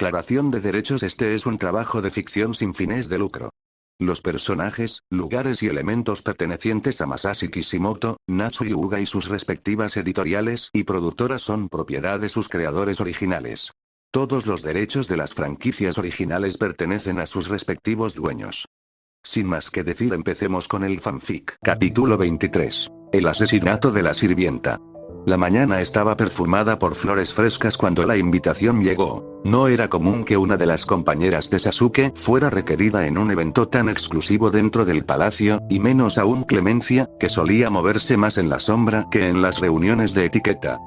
Declaración de derechos. Este es un trabajo de ficción sin fines de lucro. Los personajes, lugares y elementos pertenecientes a Masashi Kishimoto, Natsu Hyuga y sus respectivas editoriales y productoras son propiedad de sus creadores originales. Todos los derechos de las franquicias originales pertenecen a sus respectivos dueños. Sin más que decir, empecemos con el fanfic. Capítulo 23. El asesinato de la sirvienta. La mañana estaba perfumada por flores frescas cuando la invitación llegó. No era común que una de las compañeras de Sasuke fuera requerida en un evento tan exclusivo dentro del palacio, y menos aún Clemencia, que solía moverse más en la sombra que en las reuniones de etiqueta.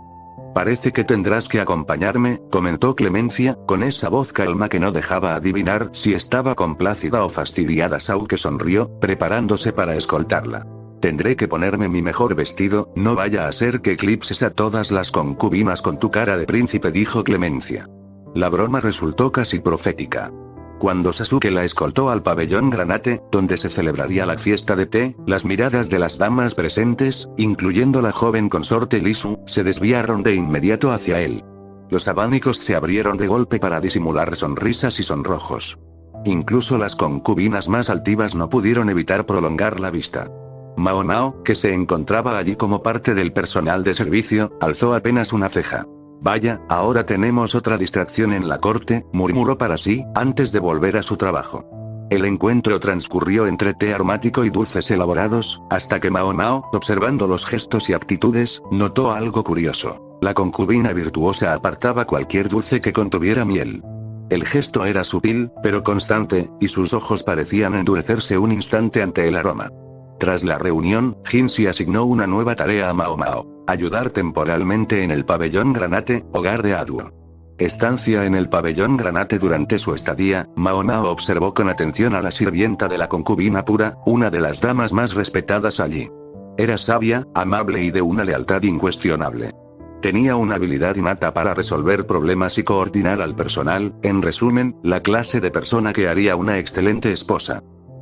Parece que tendrás que acompañarme, comentó Clemencia, con esa voz calma que no dejaba adivinar si estaba complacida o fastidiada. Sasuke sonrió, preparándose para escoltarla. Tendré que ponerme mi mejor vestido, no vaya a ser que eclipses a todas las concubinas con tu cara de príncipe, dijo Clemencia. La broma resultó casi profética. Cuando Sasuke la escoltó al pabellón Granate, donde se celebraría la fiesta de té, las miradas de las damas presentes, incluyendo la joven consorte Lisu, se desviaron de inmediato hacia él. Los abanicos se abrieron de golpe para disimular sonrisas y sonrojos. Incluso las concubinas más altivas no pudieron evitar prolongar la vista. Mao Mao, que se encontraba allí como parte del personal de servicio, alzó apenas una ceja. Vaya, ahora tenemos otra distracción en la corte, murmuró para sí, antes de volver a su trabajo. El encuentro transcurrió entre té aromático y dulces elaborados, hasta que Mao Mao, observando los gestos y actitudes, notó algo curioso. La concubina virtuosa apartaba cualquier dulce que contuviera miel. El gesto era sutil, pero constante, y sus ojos parecían endurecerse un instante ante el aroma. Tras la reunión, Jinshi asignó una nueva tarea a Mao Mao: ayudar temporalmente en el pabellón Granate, hogar de Aduo. Estancia en el pabellón Granate. Durante su estadía, Mao Mao observó con atención a la sirvienta de la concubina pura, una de las damas más respetadas allí. Era sabia, amable y de una lealtad incuestionable. Tenía una habilidad innata para resolver problemas y coordinar al personal, en resumen, la clase de persona que haría una excelente esposa.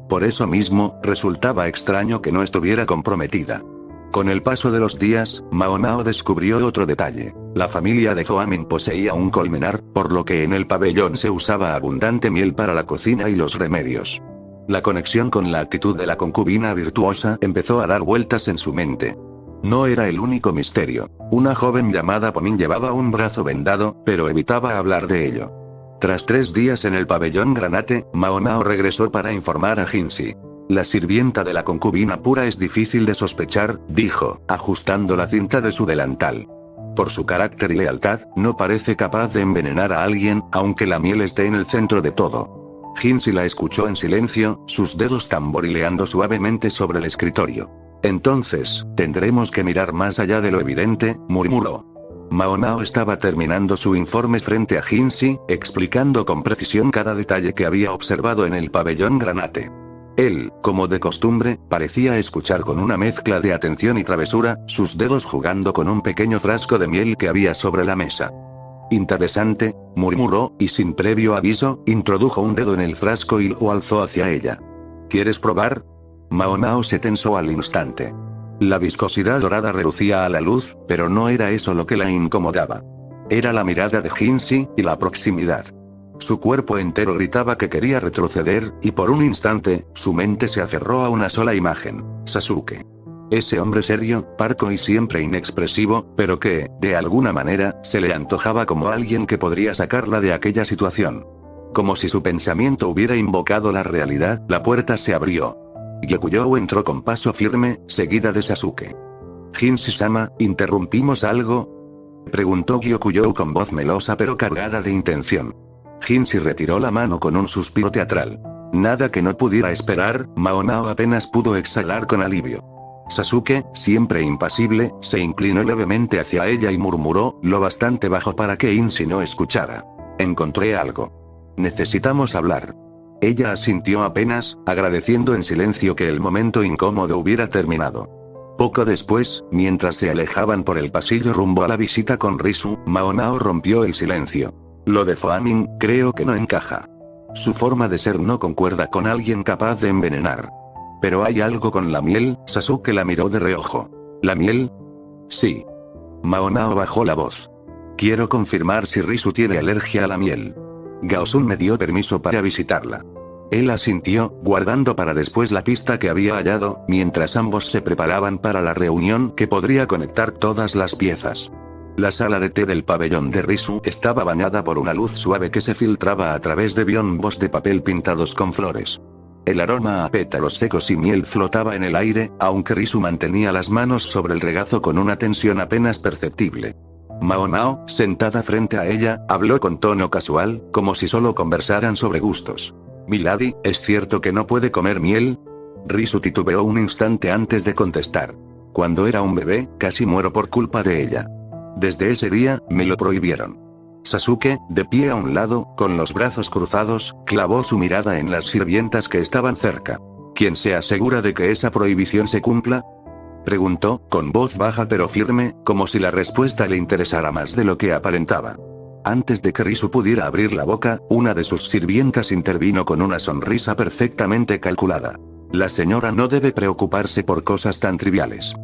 Por eso mismo, resultaba extraño que no estuviera comprometida. Con el paso de los días, Mao Mao descubrió otro detalle. La familia de Joamin poseía un colmenar, por lo que en el pabellón se usaba abundante miel para la cocina y los remedios. La conexión con la actitud de la concubina virtuosa empezó a dar vueltas en su mente. No era el único misterio. Una joven llamada Pomin llevaba un brazo vendado, pero evitaba hablar de ello. Tras 3 días en el pabellón Granate, Mao Mao regresó para informar a Jinshi. La sirvienta de la concubina pura es difícil de sospechar, dijo, ajustando la cinta de su delantal. Por su carácter y lealtad, no parece capaz de envenenar a alguien, aunque la miel esté en el centro de todo. Jinshi la escuchó en silencio, sus dedos tamborileando suavemente sobre el escritorio. Entonces, tendremos que mirar más allá de lo evidente, murmuró. Mao Mao estaba terminando su informe frente a Jinshi, explicando con precisión cada detalle que había observado en el pabellón Granate. Él, como de costumbre, parecía escuchar con una mezcla de atención y travesura, sus dedos jugando con un pequeño frasco de miel que había sobre la mesa. Interesante, murmuró, y sin previo aviso, introdujo un dedo en el frasco y lo alzó hacia ella. ¿Quieres probar? Mao Mao se tensó al instante. La viscosidad dorada relucía a la luz, pero no era eso lo que la incomodaba. Era la mirada de Jinshi, y la proximidad. Su cuerpo entero gritaba que quería retroceder, y por un instante, su mente se aferró a una sola imagen: Sasuke. Ese hombre serio, parco y siempre inexpresivo, pero que, de alguna manera, se le antojaba como alguien que podría sacarla de aquella situación. Como si su pensamiento hubiera invocado la realidad, la puerta se abrió. Gyokujou entró con paso firme, seguida de Sasuke. «Jinshi-sama, ¿interrumpimos algo?», preguntó Gyokujou con voz melosa pero cargada de intención. Jinshi retiró la mano con un suspiro teatral. Nada que no pudiera esperar, Mao Mao apenas pudo exhalar con alivio. Sasuke, siempre impasible, se inclinó levemente hacia ella y murmuró, lo bastante bajo para que Jinshi no escuchara. «Encontré algo. Necesitamos hablar». Ella asintió apenas, agradeciendo en silencio que el momento incómodo hubiera terminado. Poco después, mientras se alejaban por el pasillo rumbo a la visita con Risu, Mao Mao rompió el silencio. Lo de Joamin, creo que no encaja. Su forma de ser no concuerda con alguien capaz de envenenar. Pero hay algo con la miel. Sasuke la miró de reojo. ¿La miel? Sí. Mao Mao bajó la voz. Quiero confirmar si Risu tiene alergia a la miel. Gaosun me dio permiso para visitarla. Él asintió, guardando para después la pista que había hallado, mientras ambos se preparaban para la reunión que podría conectar todas las piezas. La sala de té del pabellón de Risu estaba bañada por una luz suave que se filtraba a través de biombos de papel pintados con flores. El aroma a pétalos secos y miel flotaba en el aire, aunque Risu mantenía las manos sobre el regazo con una tensión apenas perceptible. Mao Mao, sentada frente a ella, habló con tono casual, como si solo conversaran sobre gustos. «Milady, ¿es cierto que no puede comer miel?» Risu titubeó un instante antes de contestar. «Cuando era un bebé, casi muero por culpa de ella. Desde ese día, me lo prohibieron». Sasuke, de pie a un lado, con los brazos cruzados, clavó su mirada en las sirvientas que estaban cerca. «¿Quién se asegura de que esa prohibición se cumpla?», preguntó, con voz baja pero firme, como si la respuesta le interesara más de lo que aparentaba. Antes de que Risu pudiera abrir la boca, una de sus sirvientas intervino con una sonrisa perfectamente calculada. «La señora no debe preocuparse por cosas tan triviales».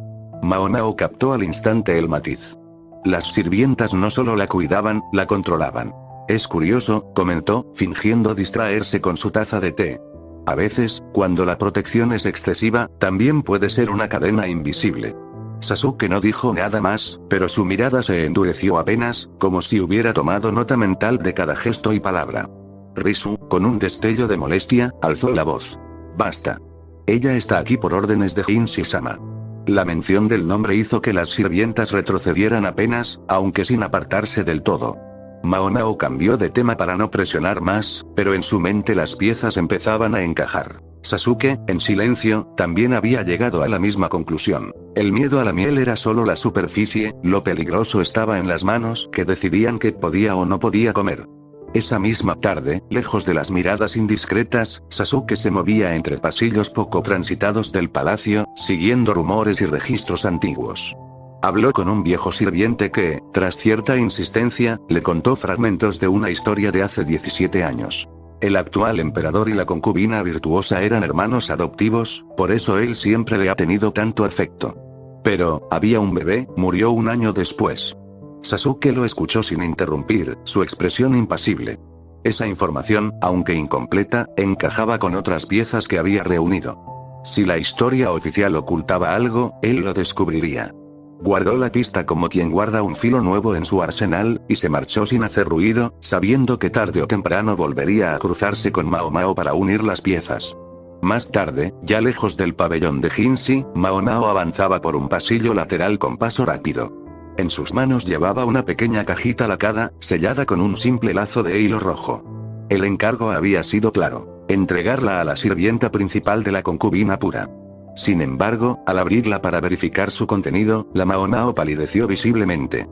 Mao Mao captó al instante el matiz. Las sirvientas no solo la cuidaban, la controlaban. «Es curioso», comentó, fingiendo distraerse con su taza de té. «A veces, cuando la protección es excesiva, también puede ser una cadena invisible». Sasuke no dijo nada más, pero su mirada se endureció apenas, como si hubiera tomado nota mental de cada gesto y palabra. Risu, con un destello de molestia, alzó la voz. «Basta. Ella está aquí por órdenes de Jinshi-sama». La mención del nombre hizo que las sirvientas retrocedieran apenas, aunque sin apartarse del todo. Mao Mao cambió de tema para no presionar más, pero en su mente las piezas empezaban a encajar. Sasuke, en silencio, también había llegado a la misma conclusión. El miedo a la miel era solo la superficie, lo peligroso estaba en las manos que decidían qué podía o no podía comer. Esa misma tarde, lejos de las miradas indiscretas, Sasuke se movía entre pasillos poco transitados del palacio, siguiendo rumores y registros antiguos. Habló con un viejo sirviente que, tras cierta insistencia, le contó fragmentos de una historia de hace 17 años. El actual emperador y la concubina virtuosa eran hermanos adoptivos, por eso él siempre le ha tenido tanto afecto. Pero, había un bebé, murió un año después. Sasuke lo escuchó sin interrumpir, su expresión impasible. Esa información, aunque incompleta, encajaba con otras piezas que había reunido. Si la historia oficial ocultaba algo, él lo descubriría. Guardó la pista como quien guarda un filo nuevo en su arsenal, y se marchó sin hacer ruido, sabiendo que tarde o temprano volvería a cruzarse con Mao Mao para unir las piezas. Más tarde, ya lejos del pabellón de Jinshi, Mao Mao avanzaba por un pasillo lateral con paso rápido. En sus manos llevaba una pequeña cajita lacada, sellada con un simple lazo de hilo rojo. El encargo había sido claro: entregarla a la sirvienta principal de la concubina pura. Sin embargo, al abrirla para verificar su contenido, la Mao Mao palideció visiblemente.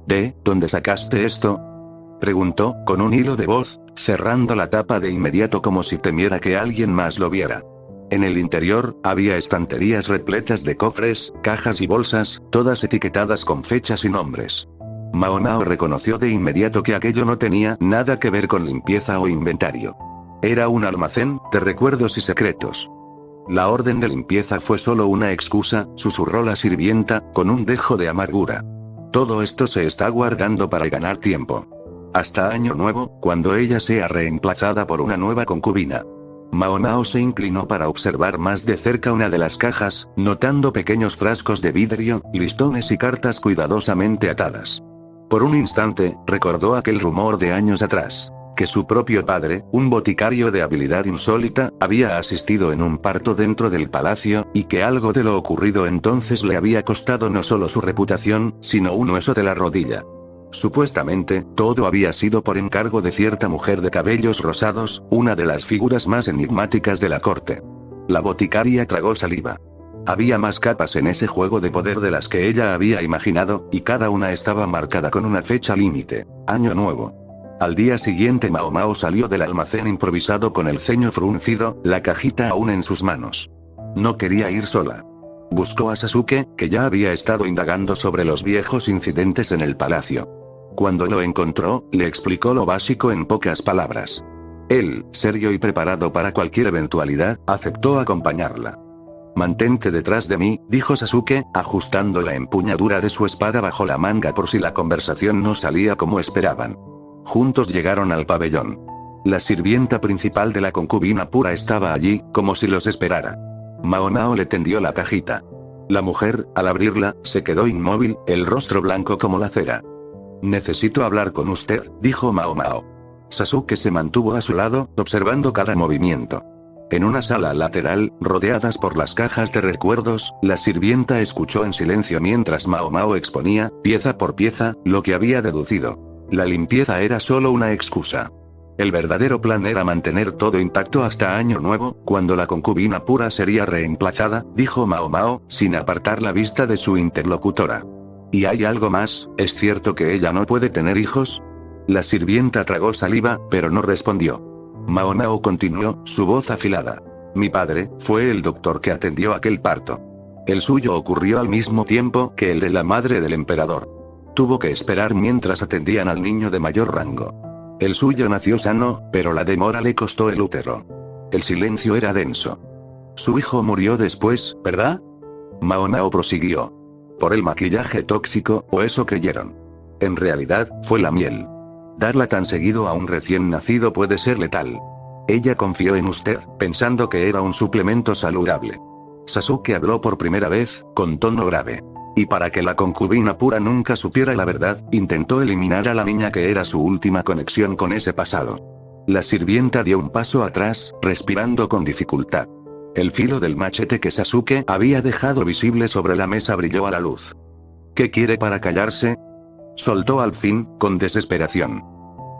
«¿De dónde sacaste esto?», preguntó, con un hilo de voz, cerrando la tapa de inmediato como si temiera que alguien más lo viera. En el interior, había estanterías repletas de cofres, cajas y bolsas, todas etiquetadas con fechas y nombres. Mao Mao reconoció de inmediato que aquello no tenía nada que ver con limpieza o inventario. Era un almacén de recuerdos y secretos. «La orden de limpieza fue solo una excusa», susurró la sirvienta, con un dejo de amargura. «Todo esto se está guardando para ganar tiempo. Hasta Año Nuevo, cuando ella sea reemplazada por una nueva concubina». Mao Mao se inclinó para observar más de cerca una de las cajas, notando pequeños frascos de vidrio, listones y cartas cuidadosamente atadas. Por un instante, recordó aquel rumor de años atrás: que su propio padre, un boticario de habilidad insólita, había asistido en un parto dentro del palacio, y que algo de lo ocurrido entonces le había costado no solo su reputación, sino un hueso de la rodilla. Supuestamente, todo había sido por encargo de cierta mujer de cabellos rosados, una de las figuras más enigmáticas de la corte. La boticaria tragó saliva. Había más capas en ese juego de poder de las que ella había imaginado, y cada una estaba marcada con una fecha límite: Año Nuevo. Al día siguiente Mao Mao salió del almacén improvisado con el ceño fruncido, la cajita aún en sus manos. No quería ir sola. Buscó a Sasuke, que ya había estado indagando sobre los viejos incidentes en el palacio. Cuando lo encontró, le explicó lo básico en pocas palabras. Él, serio y preparado para cualquier eventualidad, aceptó acompañarla. «Mantente detrás de mí», dijo Sasuke, ajustando la empuñadura de su espada bajo la manga por si la conversación no salía como esperaban. juntos llegaron al pabellón. La sirvienta principal de la concubina pura estaba allí, como si los esperara. Mao Mao le tendió la cajita. La mujer, al abrirla, se quedó inmóvil, el rostro blanco como la cera. «Necesito hablar con usted», dijo Mao Mao. Sasuke se mantuvo a su lado, observando cada movimiento. En una sala lateral, rodeadas por las cajas de recuerdos, la sirvienta escuchó en silencio mientras Mao Mao exponía, pieza por pieza, lo que había deducido. La limpieza era solo una excusa. El verdadero plan era mantener todo intacto hasta Año Nuevo, cuando la concubina pura sería reemplazada, dijo Mao Mao, sin apartar la vista de su interlocutora. ¿Y hay algo más? ¿Es cierto que ella no puede tener hijos? La sirvienta tragó saliva, pero no respondió. Mao Mao continuó, su voz afilada. Mi padre, fue el doctor que atendió aquel parto. El suyo ocurrió al mismo tiempo que el de la madre del emperador. Tuvo que esperar mientras atendían al niño de mayor rango. El suyo nació sano, pero la demora le costó el útero. El silencio era denso. Su hijo murió después, ¿verdad? Mao Mao prosiguió. Por el maquillaje tóxico, o eso creyeron. En realidad, fue la miel. Darla tan seguido a un recién nacido puede ser letal. Ella confió en usted, pensando que era un suplemento saludable. Sasuke habló por primera vez, con tono grave. Y para que la concubina pura nunca supiera la verdad, intentó eliminar a la niña que era su última conexión con ese pasado. La sirvienta dio un paso atrás, respirando con dificultad. El filo del machete que Sasuke había dejado visible sobre la mesa brilló a la luz. ¿Qué quiere para callarse? Soltó al fin, con desesperación.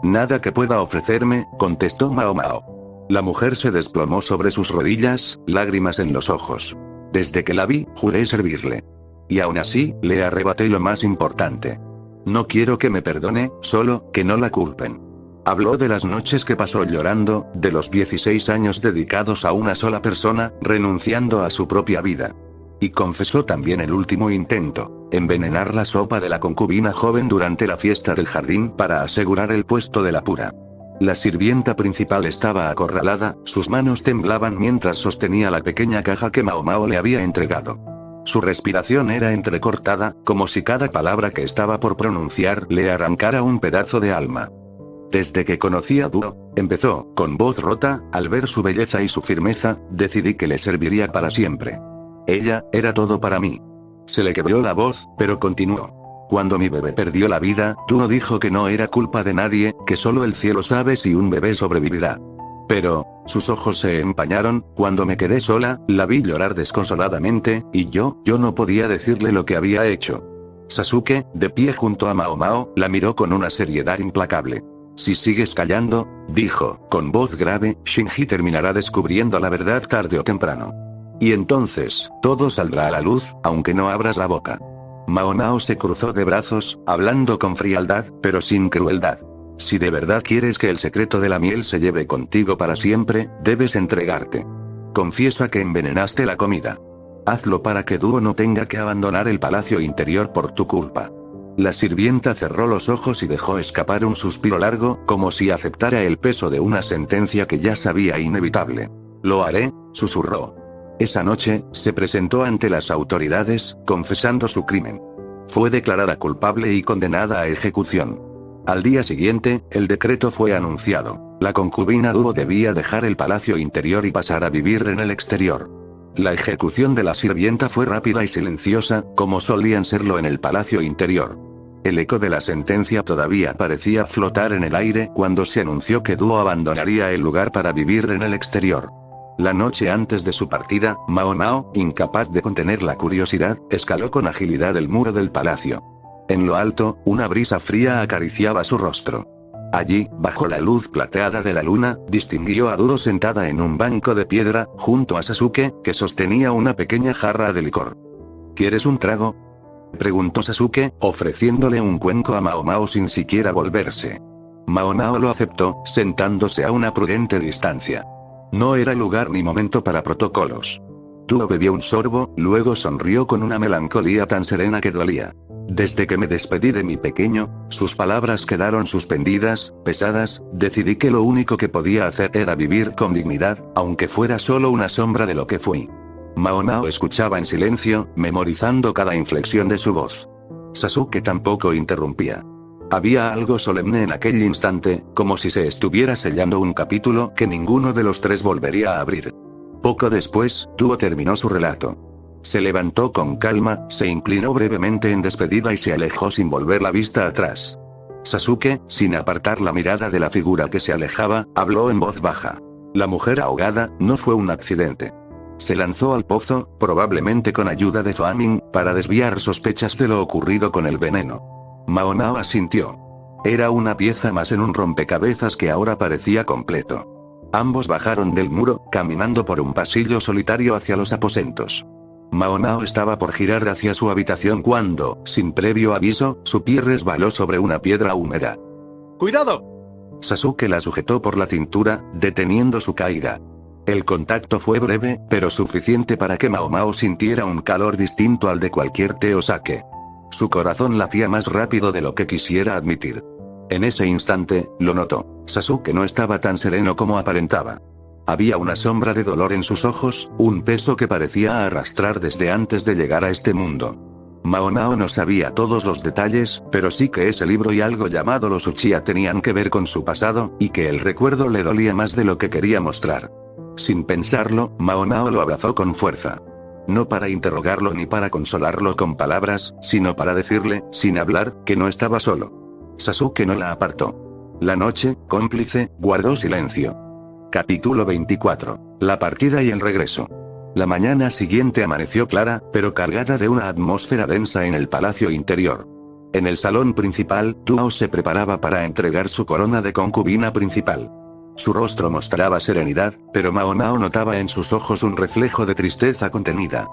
Nada que pueda ofrecerme, contestó Mao Mao. La mujer se desplomó sobre sus rodillas, lágrimas en los ojos. Desde que la vi, juré servirle. Y aún así, le arrebaté lo más importante. No quiero que me perdone, solo que no la culpen. Habló de las noches que pasó llorando, de los 16 años dedicados a una sola persona, renunciando a su propia vida. Y confesó también el último intento, envenenar la sopa de la concubina joven durante la fiesta del jardín para asegurar el puesto de la pura. La sirvienta principal estaba acorralada, sus manos temblaban mientras sostenía la pequeña caja que Mao Mao le había entregado. Su respiración era entrecortada, como si cada palabra que estaba por pronunciar le arrancara un pedazo de alma. Desde que conocí a Duo, empezó, con voz rota, al ver su belleza y su firmeza, decidí que le serviría para siempre. Ella, era todo para mí. Se le quebró la voz, pero continuó. Cuando mi bebé perdió la vida, Duo dijo que no era culpa de nadie, que solo el cielo sabe si un bebé sobrevivirá. Pero, sus ojos se empañaron, cuando me quedé sola, la vi llorar desconsoladamente, y yo no podía decirle lo que había hecho. Sasuke, de pie junto a Mao Mao, la miró con una seriedad implacable. Si sigues callando, dijo, con voz grave, Shinji terminará descubriendo la verdad tarde o temprano. Y entonces, todo saldrá a la luz, aunque no abras la boca. Mao Mao se cruzó de brazos, hablando con frialdad, pero sin crueldad. Si de verdad quieres que el secreto de la miel se lleve contigo para siempre, debes entregarte. Confiesa que envenenaste la comida. Hazlo para que Duo no tenga que abandonar el palacio interior por tu culpa. La sirvienta cerró los ojos y dejó escapar un suspiro largo, como si aceptara el peso de una sentencia que ya sabía inevitable. Lo haré, susurró. Esa noche, se presentó ante las autoridades, confesando su crimen. Fue declarada culpable y condenada a ejecución. Al día siguiente, el decreto fue anunciado. La concubina Duo debía dejar el palacio interior y pasar a vivir en el exterior. La ejecución de la sirvienta fue rápida y silenciosa, como solían serlo en el palacio interior. El eco de la sentencia todavía parecía flotar en el aire cuando se anunció que Duo abandonaría el lugar para vivir en el exterior. La noche antes de su partida, Mao Mao, incapaz de contener la curiosidad, escaló con agilidad el muro del palacio. En lo alto, una brisa fría acariciaba su rostro. Allí, bajo la luz plateada de la luna, distinguió a Duo sentada en un banco de piedra, junto a Sasuke, que sostenía una pequeña jarra de licor. ¿Quieres un trago?, preguntó Sasuke, ofreciéndole un cuenco a Mao Mao sin siquiera volverse. Mao Mao lo aceptó, sentándose a una prudente distancia. No era lugar ni momento para protocolos. Duo bebió un sorbo, luego sonrió con una melancolía tan serena que dolía. Desde que me despedí de mi pequeño, sus palabras quedaron suspendidas, pesadas, decidí que lo único que podía hacer era vivir con dignidad, aunque fuera solo una sombra de lo que fui. Mao Mao escuchaba en silencio, memorizando cada inflexión de su voz. Sasuke tampoco interrumpía. Había algo solemne en aquel instante, como si se estuviera sellando un capítulo que ninguno de los tres volvería a abrir. Poco después, Duo terminó su relato. Se levantó con calma, se inclinó brevemente en despedida y se alejó sin volver la vista atrás. Sasuke, sin apartar la mirada de la figura que se alejaba, habló en voz baja. La mujer ahogada no fue un accidente. Se lanzó al pozo, probablemente con ayuda de Famine, para desviar sospechas de lo ocurrido con el veneno. Mao Mao asintió. Era una pieza más en un rompecabezas que ahora parecía completo. Ambos bajaron del muro, caminando por un pasillo solitario hacia los aposentos. Mao Mao estaba por girar hacia su habitación cuando, sin previo aviso, su pie resbaló sobre una piedra húmeda. ¡Cuidado! Sasuke la sujetó por la cintura, deteniendo su caída. El contacto fue breve, pero suficiente para que Mao Mao sintiera un calor distinto al de cualquier té o sake. Su corazón latía más rápido de lo que quisiera admitir. En ese instante, lo notó. Sasuke no estaba tan sereno como aparentaba. Había una sombra de dolor en sus ojos, un peso que parecía arrastrar desde antes de llegar a este mundo. Mao Mao no sabía todos los detalles, pero sí que ese libro y algo llamado los Uchiha tenían que ver con su pasado, y que el recuerdo le dolía más de lo que quería mostrar. Sin pensarlo, Mao Mao lo abrazó con fuerza. No para interrogarlo ni para consolarlo con palabras, sino para decirle, sin hablar, que no estaba solo. Sasuke no la apartó. La noche, cómplice, guardó silencio. Capítulo 24. La partida y el regreso. La mañana siguiente amaneció clara, pero cargada de una atmósfera densa en el palacio interior. En el salón principal, Tuo se preparaba para entregar su corona de concubina principal. Su rostro mostraba serenidad, pero Mao Mao notaba en sus ojos un reflejo de tristeza contenida.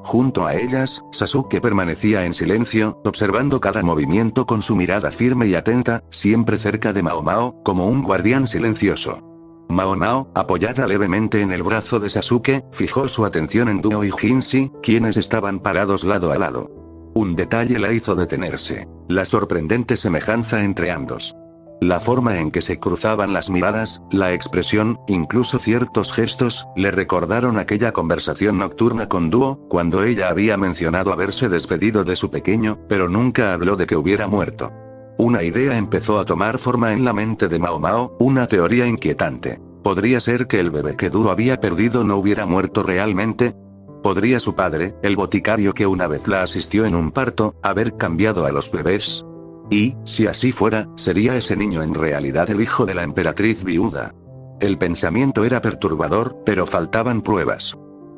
Junto a ellas, Sasuke permanecía en silencio, observando cada movimiento con su mirada firme y atenta, siempre cerca de Mao Mao, como un guardián silencioso. Mao Mao, apoyada levemente en el brazo de Sasuke, fijó su atención en Duo y Jinshi, quienes estaban parados lado a lado. Un detalle la hizo detenerse: la sorprendente semejanza entre ambos. La forma en que se cruzaban las miradas, la expresión, incluso ciertos gestos, le recordaron aquella conversación nocturna con Duo, cuando ella había mencionado haberse despedido de su pequeño, pero nunca habló de que hubiera muerto. Una idea empezó a tomar forma en la mente de Mao Mao, una teoría inquietante. ¿Podría ser que el bebé que Duo había perdido no hubiera muerto realmente? ¿Podría su padre, el boticario que una vez la asistió en un parto, haber cambiado a los bebés? Y, si así fuera, ¿sería ese niño en realidad el hijo de la emperatriz viuda? El pensamiento era perturbador, pero faltaban pruebas.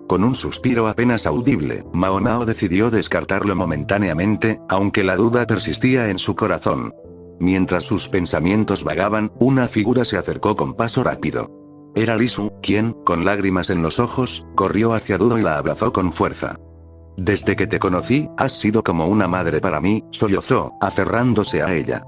Con un suspiro apenas audible, Mao Mao decidió descartarlo momentáneamente, aunque la duda persistía en su corazón. Mientras sus pensamientos vagaban, una figura se acercó con paso rápido. Era Lisu, quien, con lágrimas en los ojos, corrió hacia Duo y la abrazó con fuerza. «Desde que te conocí, has sido como una madre para mí», sollozó, aferrándose a ella.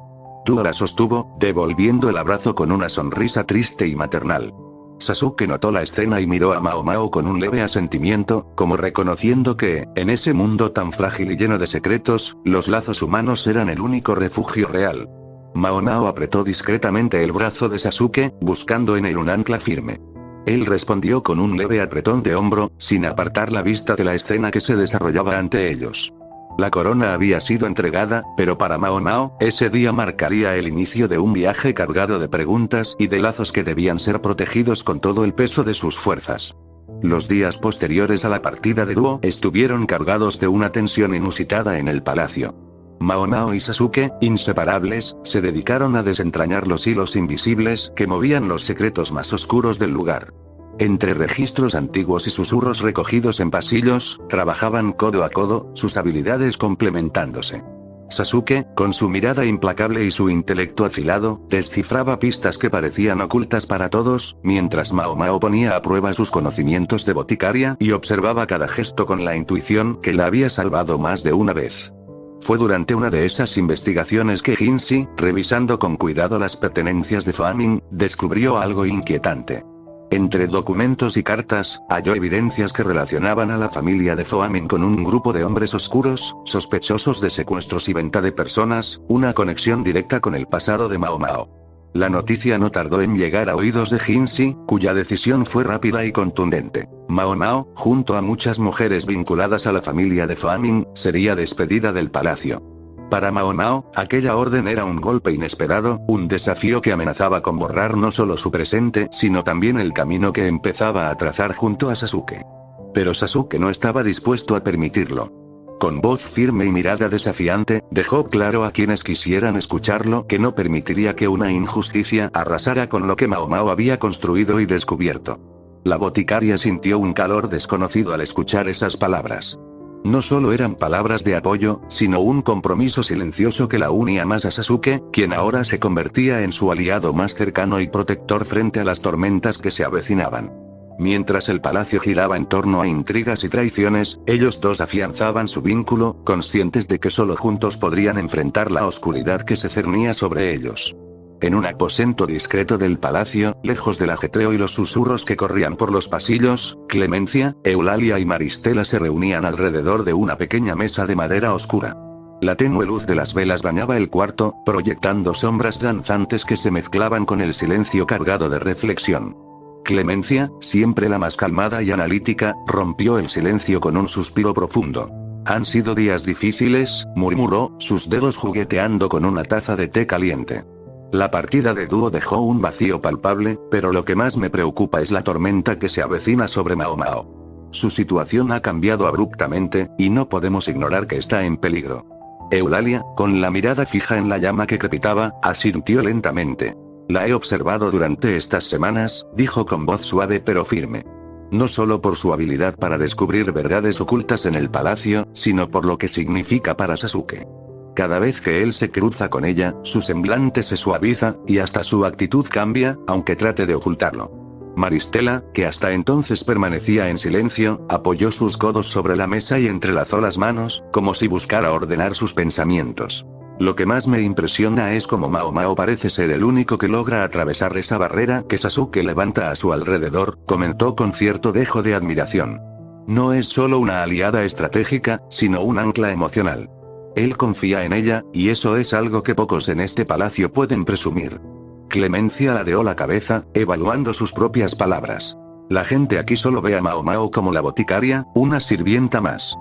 Duo la sostuvo, devolviendo el abrazo con una sonrisa triste y maternal. Sasuke notó la escena y miró a Mao Mao con un leve asentimiento, como reconociendo que, en ese mundo tan frágil y lleno de secretos, los lazos humanos eran el único refugio real. Mao Mao apretó discretamente el brazo de Sasuke, buscando en él un ancla firme. Él respondió con un leve apretón de hombro, sin apartar la vista de la escena que se desarrollaba ante ellos. La corona había sido entregada, pero para Mao Mao, ese día marcaría el inicio de un viaje cargado de preguntas y de lazos que debían ser protegidos con todo el peso de sus fuerzas. Los días posteriores a la partida de Duo estuvieron cargados de una tensión inusitada en el palacio. Mao Mao y Sasuke, inseparables, se dedicaron a desentrañar los hilos invisibles que movían los secretos más oscuros del lugar. Entre registros antiguos y susurros recogidos en pasillos, trabajaban codo a codo, sus habilidades complementándose. Sasuke, con su mirada implacable y su intelecto afilado, descifraba pistas que parecían ocultas para todos, mientras Mao Mao ponía a prueba sus conocimientos de boticaria y observaba cada gesto con la intuición que la había salvado más de una vez. Fue durante una de esas investigaciones que Jinshi, revisando con cuidado las pertenencias de Famine, descubrió algo inquietante. Entre documentos y cartas, halló evidencias que relacionaban a la familia de Famine con un grupo de hombres oscuros, sospechosos de secuestros y venta de personas, una conexión directa con el pasado de Mao Mao. La noticia no tardó en llegar a oídos de Jinshi, cuya decisión fue rápida y contundente. Mao Mao, junto a muchas mujeres vinculadas a la familia de Famine, sería despedida del palacio. Para Mao Mao, aquella orden era un golpe inesperado, un desafío que amenazaba con borrar no solo su presente, sino también el camino que empezaba a trazar junto a Sasuke. Pero Sasuke no estaba dispuesto a permitirlo. Con voz firme y mirada desafiante, dejó claro a quienes quisieran escucharlo que no permitiría que una injusticia arrasara con lo que Mao Mao había construido y descubierto. La boticaria sintió un calor desconocido al escuchar esas palabras. No solo eran palabras de apoyo, sino un compromiso silencioso que la unía más a Sasuke, quien ahora se convertía en su aliado más cercano y protector frente a las tormentas que se avecinaban. Mientras el palacio giraba en torno a intrigas y traiciones, ellos dos afianzaban su vínculo, conscientes de que solo juntos podrían enfrentar la oscuridad que se cernía sobre ellos. En un aposento discreto del palacio, lejos del ajetreo y los susurros que corrían por los pasillos, Clemencia, Eulalia y Maristela se reunían alrededor de una pequeña mesa de madera oscura. La tenue luz de las velas bañaba el cuarto, proyectando sombras danzantes que se mezclaban con el silencio cargado de reflexión. Clemencia, siempre la más calmada y analítica, rompió el silencio con un suspiro profundo. «Han sido días difíciles», murmuró, sus dedos jugueteando con una taza de té caliente. La partida de dúo dejó un vacío palpable, pero lo que más me preocupa es la tormenta que se avecina sobre Mao Mao. Su situación ha cambiado abruptamente, y no podemos ignorar que está en peligro. Eulalia, con la mirada fija en la llama que crepitaba, asintió lentamente. «La he observado durante estas semanas», dijo con voz suave pero firme. No solo por su habilidad para descubrir verdades ocultas en el palacio, sino por lo que significa para Sasuke. Cada vez que él se cruza con ella, su semblante se suaviza, y hasta su actitud cambia, aunque trate de ocultarlo. Maristela, que hasta entonces permanecía en silencio, apoyó sus codos sobre la mesa y entrelazó las manos, como si buscara ordenar sus pensamientos. Lo que más me impresiona es cómo Mao Mao parece ser el único que logra atravesar esa barrera que Sasuke levanta a su alrededor, comentó con cierto dejo de admiración. No es solo una aliada estratégica, sino un ancla emocional. Él confía en ella, y eso es algo que pocos en este palacio pueden presumir. Clemencia ladeó la cabeza, evaluando sus propias palabras. La gente aquí solo ve a Mao Mao como la boticaria, una sirvienta más.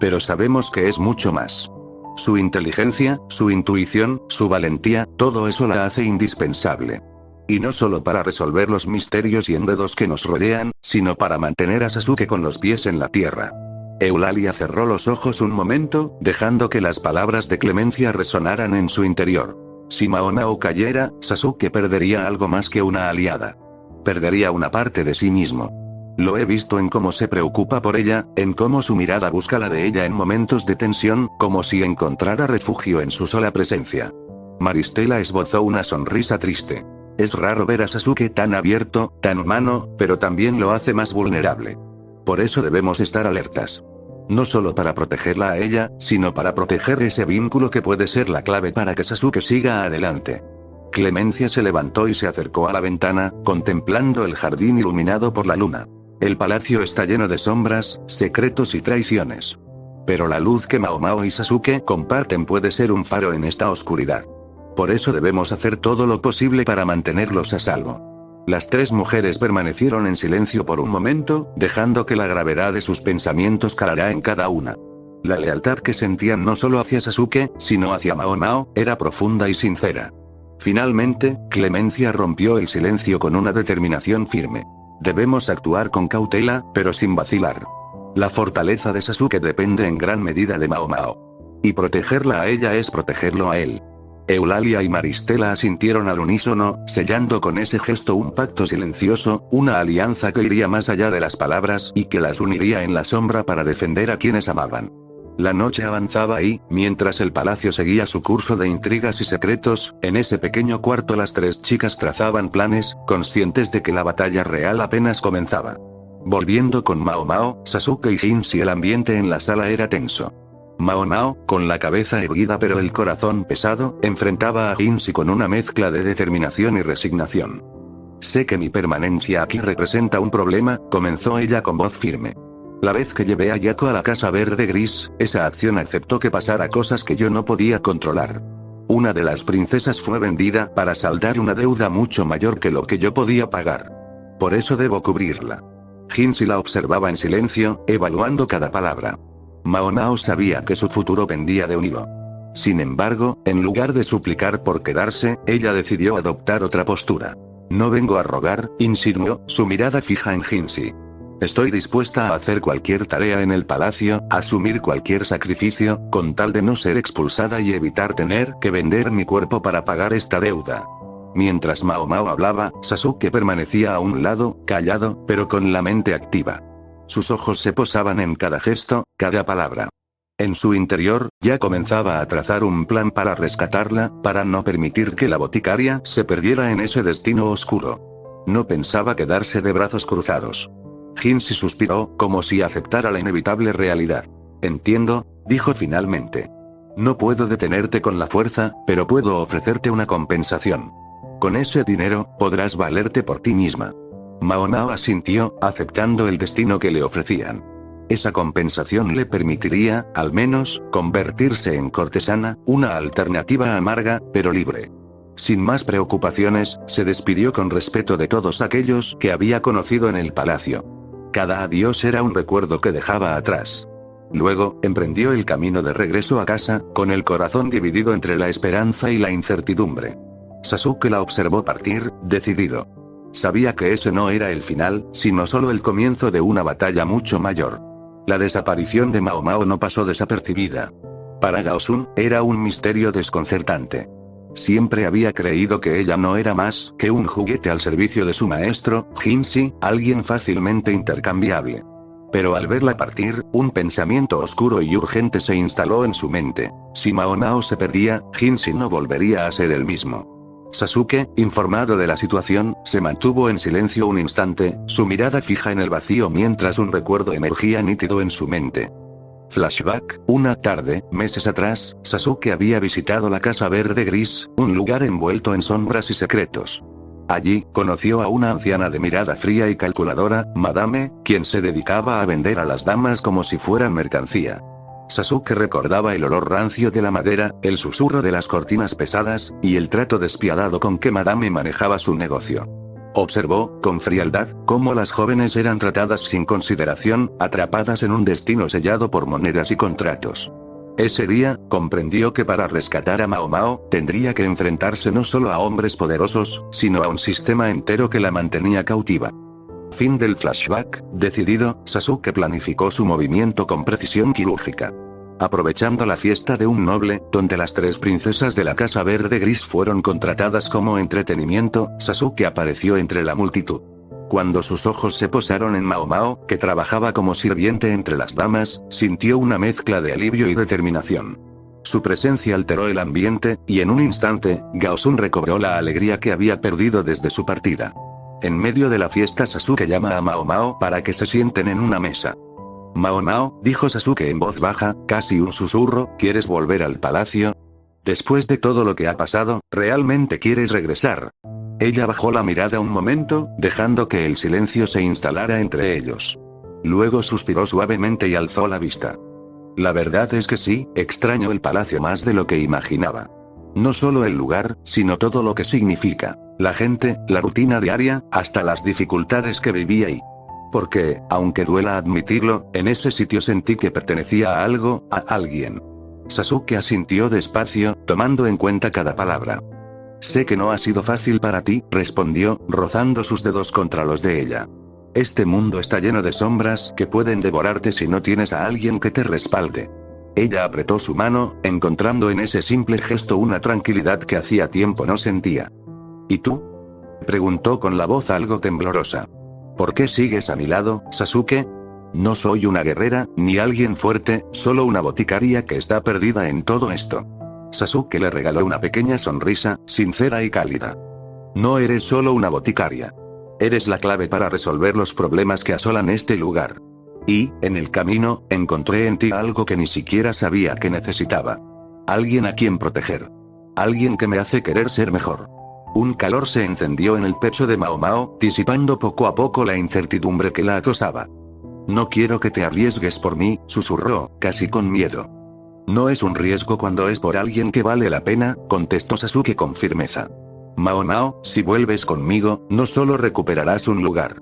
Pero sabemos que es mucho más. Su inteligencia, su intuición, su valentía, todo eso la hace indispensable. Y no solo para resolver los misterios y enredos que nos rodean, sino para mantener a Sasuke con los pies en la tierra. Eulalia cerró los ojos un momento, dejando que las palabras de Clemencia resonaran en su interior. Si Mao Mao cayera, Sasuke perdería algo más que una aliada. Perdería una parte de sí mismo. Lo he visto en cómo se preocupa por ella, en cómo su mirada busca la de ella en momentos de tensión, como si encontrara refugio en su sola presencia. Maristela esbozó una sonrisa triste. Es raro ver a Sasuke tan abierto, tan humano, pero también lo hace más vulnerable. Por eso debemos estar alertas. No solo para protegerla a ella, sino para proteger ese vínculo que puede ser la clave para que Sasuke siga adelante. Clemencia se levantó y se acercó a la ventana, contemplando el jardín iluminado por la luna. El palacio está lleno de sombras, secretos y traiciones. Pero la luz que Mao Mao y Sasuke comparten puede ser un faro en esta oscuridad. Por eso debemos hacer todo lo posible para mantenerlos a salvo. Las tres mujeres permanecieron en silencio por un momento, dejando que la gravedad de sus pensamientos calara en cada una. La lealtad que sentían no solo hacia Sasuke, sino hacia Mao Mao, era profunda y sincera. Finalmente, Clemencia rompió el silencio con una determinación firme. Debemos actuar con cautela, pero sin vacilar. La fortaleza de Sasuke depende en gran medida de Mao Mao. Y protegerla a ella es protegerlo a él. Eulalia y Maristela asintieron al unísono, sellando con ese gesto un pacto silencioso, una alianza que iría más allá de las palabras y que las uniría en la sombra para defender a quienes amaban. La noche avanzaba y, mientras el palacio seguía su curso de intrigas y secretos, en ese pequeño cuarto las tres chicas trazaban planes, conscientes de que la batalla real apenas comenzaba. Volviendo con Mao Mao, Sasuke y Hinsi, el ambiente en la sala era tenso. Mao Mao, con la cabeza erguida pero el corazón pesado, enfrentaba a Hinsi con una mezcla de determinación y resignación. Sé que mi permanencia aquí representa un problema, comenzó ella con voz firme. La vez que llevé a Yako a la Casa Verde Gris, esa acción aceptó que pasara cosas que yo no podía controlar. Una de las princesas fue vendida para saldar una deuda mucho mayor que lo que yo podía pagar. Por eso debo cubrirla. Hinsi la observaba en silencio, evaluando cada palabra. Mao Mao sabía que su futuro pendía de un hilo. Sin embargo, en lugar de suplicar por quedarse, ella decidió adoptar otra postura. No vengo a rogar, insinuó, su mirada fija en Jinsi. Estoy dispuesta a hacer cualquier tarea en el palacio, asumir cualquier sacrificio, con tal de no ser expulsada y evitar tener que vender mi cuerpo para pagar esta deuda. Mientras Mao Mao hablaba, Sasuke permanecía a un lado, callado, pero con la mente activa. Sus ojos se posaban en cada gesto, cada palabra. En su interior, ya comenzaba a trazar un plan para rescatarla, para no permitir que la boticaria se perdiera en ese destino oscuro. No pensaba quedarse de brazos cruzados. Jinsi suspiró, como si aceptara la inevitable realidad. Entiendo, dijo finalmente. No puedo detenerte con la fuerza, pero puedo ofrecerte una compensación. Con ese dinero, podrás valerte por ti misma. Mao Mao asintió, aceptando el destino que le ofrecían. Esa compensación le permitiría, al menos, convertirse en cortesana, una alternativa amarga, pero libre. Sin más preocupaciones, se despidió con respeto de todos aquellos que había conocido en el palacio. Cada adiós era un recuerdo que dejaba atrás. Luego, emprendió el camino de regreso a casa, con el corazón dividido entre la esperanza y la incertidumbre. Sasuke la observó partir, decidido. Sabía que ese no era el final, sino solo el comienzo de una batalla mucho mayor. La desaparición de Mao Mao no pasó desapercibida. Para Gao Sun, era un misterio desconcertante. Siempre había creído que ella no era más que un juguete al servicio de su maestro, Jinsi, alguien fácilmente intercambiable. Pero al verla partir, un pensamiento oscuro y urgente se instaló en su mente. Si Mao Mao se perdía, Jinsi no volvería a ser el mismo. Sasuke, informado de la situación, se mantuvo en silencio un instante, su mirada fija en el vacío mientras un recuerdo emergía nítido en su mente. Flashback, una tarde, meses atrás, Sasuke había visitado la Casa Verde Gris, un lugar envuelto en sombras y secretos. Allí, conoció a una anciana de mirada fría y calculadora, Madame, quien se dedicaba a vender a las damas como si fueran mercancía. Sasuke recordaba el olor rancio de la madera, el susurro de las cortinas pesadas, y el trato despiadado con que Madame manejaba su negocio. Observó, con frialdad, cómo las jóvenes eran tratadas sin consideración, atrapadas en un destino sellado por monedas y contratos. Ese día, comprendió que para rescatar a Mao Mao, tendría que enfrentarse no solo a hombres poderosos, sino a un sistema entero que la mantenía cautiva. Fin del flashback. Decidido, Sasuke planificó su movimiento con precisión quirúrgica. Aprovechando la fiesta de un noble, donde las 3 princesas de la Casa Verde Gris fueron contratadas como entretenimiento, Sasuke apareció entre la multitud. Cuando sus ojos se posaron en Mao Mao, que trabajaba como sirviente entre las damas, sintió una mezcla de alivio y determinación. Su presencia alteró el ambiente, y en un instante, Gao Sun recobró la alegría que había perdido desde su partida. En medio de la fiesta Sasuke llama a Mao Mao para que se sienten en una mesa. Mao Mao, dijo Sasuke en voz baja, casi un susurro, ¿quieres volver al palacio? Después de todo lo que ha pasado, ¿realmente quieres regresar? Ella bajó la mirada un momento, dejando que el silencio se instalara entre ellos. Luego suspiró suavemente y alzó la vista. La verdad es que sí, extraño el palacio más de lo que imaginaba. No solo el lugar, sino todo lo que significa. La gente, la rutina diaria, hasta las dificultades que vivía ahí. Porque, aunque duela admitirlo, en ese sitio sentí que pertenecía a algo, a alguien. Sasuke asintió despacio, tomando en cuenta cada palabra. Sé que no ha sido fácil para ti, respondió, rozando sus dedos contra los de ella. Este mundo está lleno de sombras que pueden devorarte si no tienes a alguien que te respalde. Ella apretó su mano, encontrando en ese simple gesto una tranquilidad que hacía tiempo no sentía. ¿Y tú? Preguntó con la voz algo temblorosa. ¿Por qué sigues a mi lado, Sasuke? No soy una guerrera, ni alguien fuerte, solo una boticaria que está perdida en todo esto. Sasuke le regaló una pequeña sonrisa, sincera y cálida. No eres solo una boticaria. Eres la clave para resolver los problemas que asolan este lugar. Y, en el camino, encontré en ti algo que ni siquiera sabía que necesitaba. Alguien a quien proteger. Alguien que me hace querer ser mejor. Un calor se encendió en el pecho de Mao Mao, disipando poco a poco la incertidumbre que la acosaba. No quiero que te arriesgues por mí, susurró, casi con miedo. No es un riesgo cuando es por alguien que vale la pena, contestó Sasuke con firmeza. Mao Mao, si vuelves conmigo, no solo recuperarás un lugar.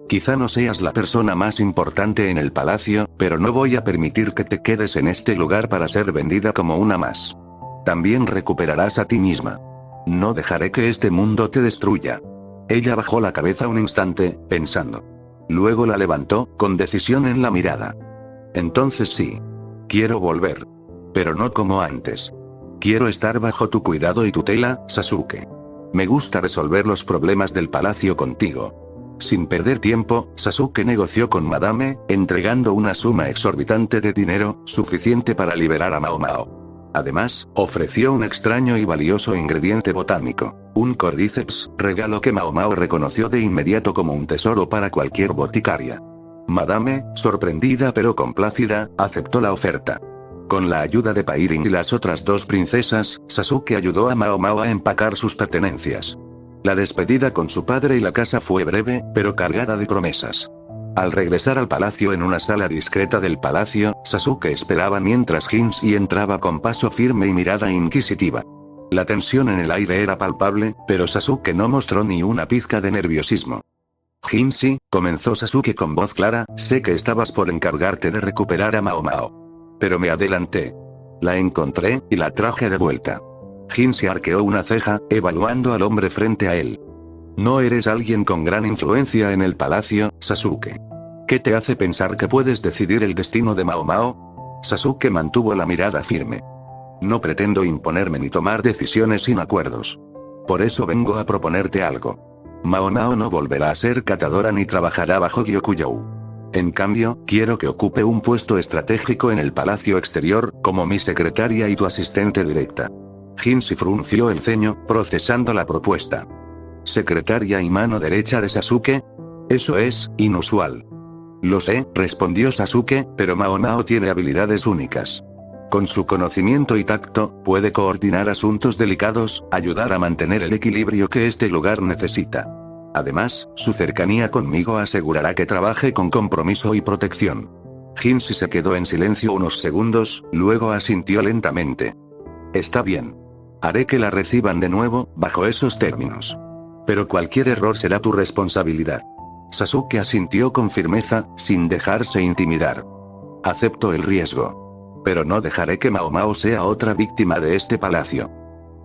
Quizá no seas la persona más importante en el palacio, pero no voy a permitir que te quedes en este lugar para ser vendida como una más. También recuperarás a ti misma. No dejaré que este mundo te destruya. Ella bajó la cabeza un instante, pensando. Luego la levantó, con decisión en la mirada. Entonces sí. Quiero volver. Pero no como antes. Quiero estar bajo tu cuidado y tutela, Sasuke. Me gusta resolver los problemas del palacio contigo. Sin perder tiempo, Sasuke negoció con Madame, entregando una suma exorbitante de dinero, suficiente para liberar a Mao Mao. Además, ofreció un extraño y valioso ingrediente botánico, un Cordyceps, regalo que Mao Mao reconoció de inmediato como un tesoro para cualquier boticaria. Madame, sorprendida pero complácida, aceptó la oferta. Con la ayuda de Pairin y las otras dos princesas, Sasuke ayudó a Mao Mao a empacar sus pertenencias. La despedida con su padre y la casa fue breve, pero cargada de promesas. Al regresar al palacio en una sala discreta del palacio, Sasuke esperaba mientras Hinsi entraba con paso firme y mirada inquisitiva. La tensión en el aire era palpable, pero Sasuke no mostró ni una pizca de nerviosismo. Hinsi, comenzó Sasuke con voz clara, sé que estabas por encargarte de recuperar a Mao Mao. Pero me adelanté. La encontré, y la traje de vuelta. Hinsi arqueó una ceja, evaluando al hombre frente a él. No eres alguien con gran influencia en el palacio, Sasuke. ¿Qué te hace pensar que puedes decidir el destino de Mao Mao? Sasuke mantuvo la mirada firme. No pretendo imponerme ni tomar decisiones sin acuerdos. Por eso vengo a proponerte algo. Mao Mao no volverá a ser catadora ni trabajará bajo Gyokujou. En cambio, quiero que ocupe un puesto estratégico en el palacio exterior, como mi secretaria y tu asistente directa. Hinsi frunció el ceño, procesando la propuesta. ¿Secretaria y mano derecha de Sasuke? Eso es inusual. Lo sé, respondió Sasuke, pero Mao Mao tiene habilidades únicas. Con su conocimiento y tacto, puede coordinar asuntos delicados, ayudar a mantener el equilibrio que este lugar necesita. Además, su cercanía conmigo asegurará que trabaje con compromiso y protección. Hinsi se quedó en silencio unos segundos, luego asintió lentamente. Está bien. Haré que la reciban de nuevo, bajo esos términos. Pero cualquier error será tu responsabilidad. Sasuke asintió con firmeza, sin dejarse intimidar. Acepto el riesgo. Pero no dejaré que Mao Mao sea otra víctima de este palacio.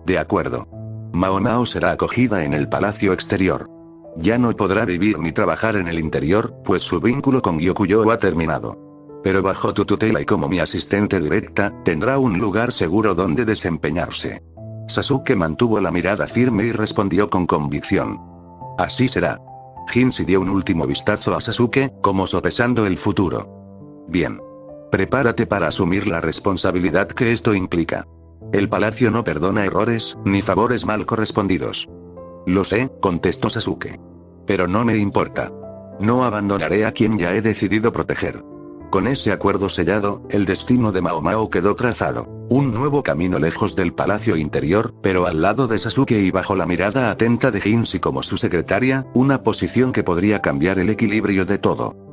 De acuerdo. Mao Mao será acogida en el palacio exterior. Ya no podrá vivir ni trabajar en el interior, pues su vínculo con Gyokujou ha terminado. Pero bajo tu tutela y como mi asistente directa, tendrá un lugar seguro donde desempeñarse. Sasuke mantuvo la mirada firme y respondió con convicción. Así será. Hinsi dio un último vistazo a Sasuke, como sopesando el futuro. Bien. Prepárate para asumir la responsabilidad que esto implica. El palacio no perdona errores, ni favores mal correspondidos. Lo sé, contestó Sasuke. Pero no me importa. No abandonaré a quien ya he decidido proteger. Con ese acuerdo sellado, el destino de Mao Mao quedó trazado. Un nuevo camino lejos del palacio interior, pero al lado de Sasuke y bajo la mirada atenta de Hinsi como su secretaria, una posición que podría cambiar el equilibrio de todo.